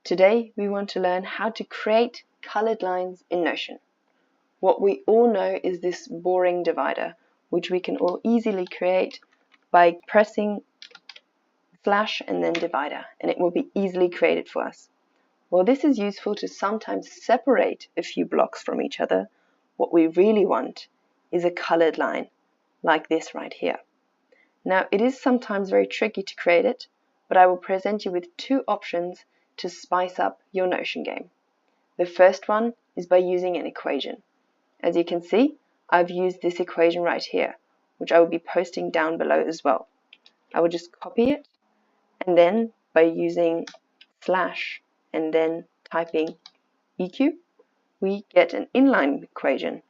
Today we want to learn how to create colored lines in Notion. What we all know is this boring divider, which we can all easily create by pressing slash and then divider, and it will be easily created for us. While this is useful to sometimes separate a few blocks from each other, what we really want is a colored line, like this right here. Now, it is sometimes very tricky to create it, but I will present you with two options to spice up your Notion game. The first one is by using an equation. As you can see, I've used this equation right here, which I will be posting down below as well. I will just copy it, and then by using slash and then typing EQ, we get an inline equation.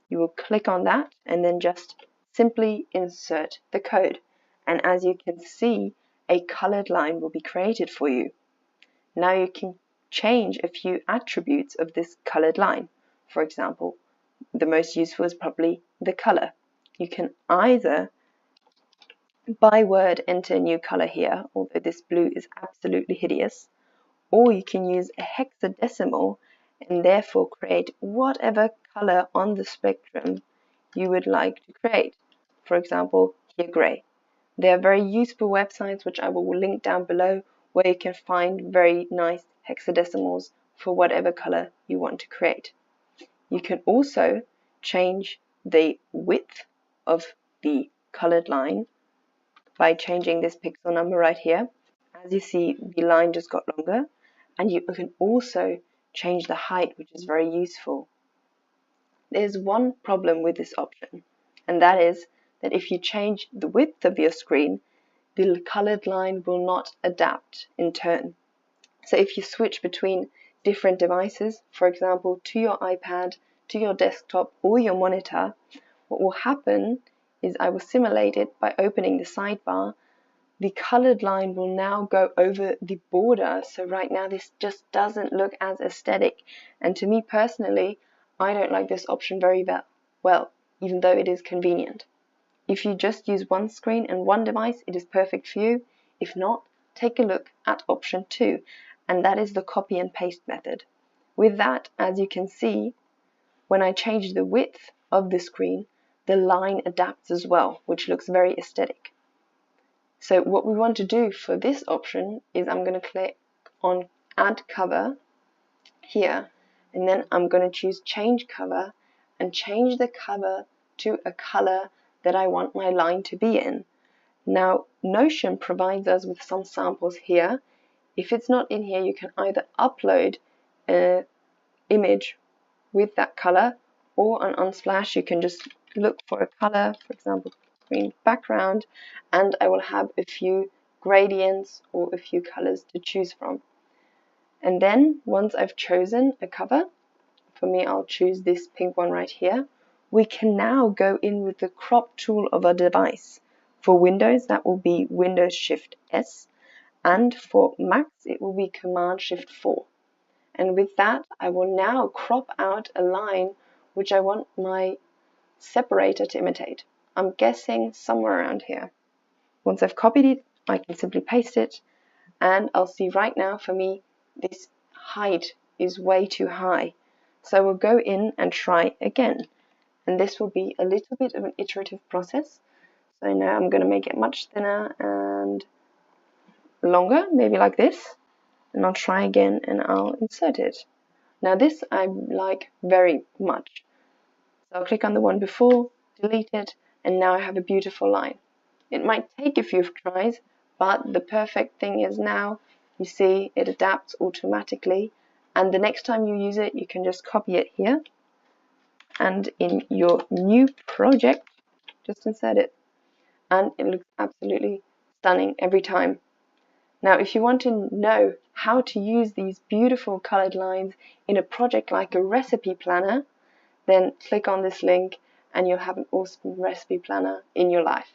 You will click on that and then just simply insert the code. And as you can see, a colored line will be created for you. Now you can change a few attributes of this colored line. For example, the most useful is probably the color. You can either by word enter a new color here, although this blue is absolutely hideous, or you can use a hexadecimal and therefore create whatever color on the spectrum you would like to create. For example, here gray. There are very useful websites which I will link down below where you can find very nice hexadecimals for whatever color you want to create. You can also change the width of the colored line by changing this pixel number right here. As you see, the line just got longer, and you can also change the height, which is very useful. There's one problem with this option, and that is that if you change the width of your screen, the colored line will not adapt in turn. So if you switch between different devices, for example, to your iPad, to your desktop, or your monitor, what will happen is I will simulate it by opening the sidebar. The colored line will now go over the border. So right now this just doesn't look as aesthetic. And to me personally, I don't like this option very well, even though it is convenient. If you just use one screen and one device, it is perfect for you. If not, take a look at option 2, and that is the copy and paste method. With that, as you can see, when I change the width of the screen, the line adapts as well, which looks very aesthetic. So what we want to do for this option is I'm going to click on add cover here, and then I'm going to choose change cover and change the cover to a color that I want my line to be in. Now, Notion provides us with some samples here. If it's not in here, you can either upload an image with that color, or on Unsplash you can just look for a color, for example, green background, and I will have a few gradients or a few colors to choose from. And then once I've chosen a cover, for me I'll choose this pink one right here, we can now go in with the crop tool of our device. For Windows, that will be Windows Shift S, and for Macs, it will be Command Shift 4. And with that, I will now crop out a line which I want my separator to imitate. I'm guessing somewhere around here. Once I've copied it, I can simply paste it, and I'll see right now for me, this height is way too high. So we'll go in and try again. And this will be a little bit of an iterative process. So now I'm going to make it much thinner and longer, maybe like this. And I'll try again and I'll insert it. Now this I like very much. So I'll click on the one before, delete it, and now I have a beautiful line. It might take a few tries, but the perfect thing is now, you see, it adapts automatically. And the next time you use it, you can just copy it here. And in your new project, just insert it. And it looks absolutely stunning every time. Now, if you want to know how to use these beautiful colored lines in a project like a recipe planner, then click on this link and you'll have an awesome recipe planner in your life.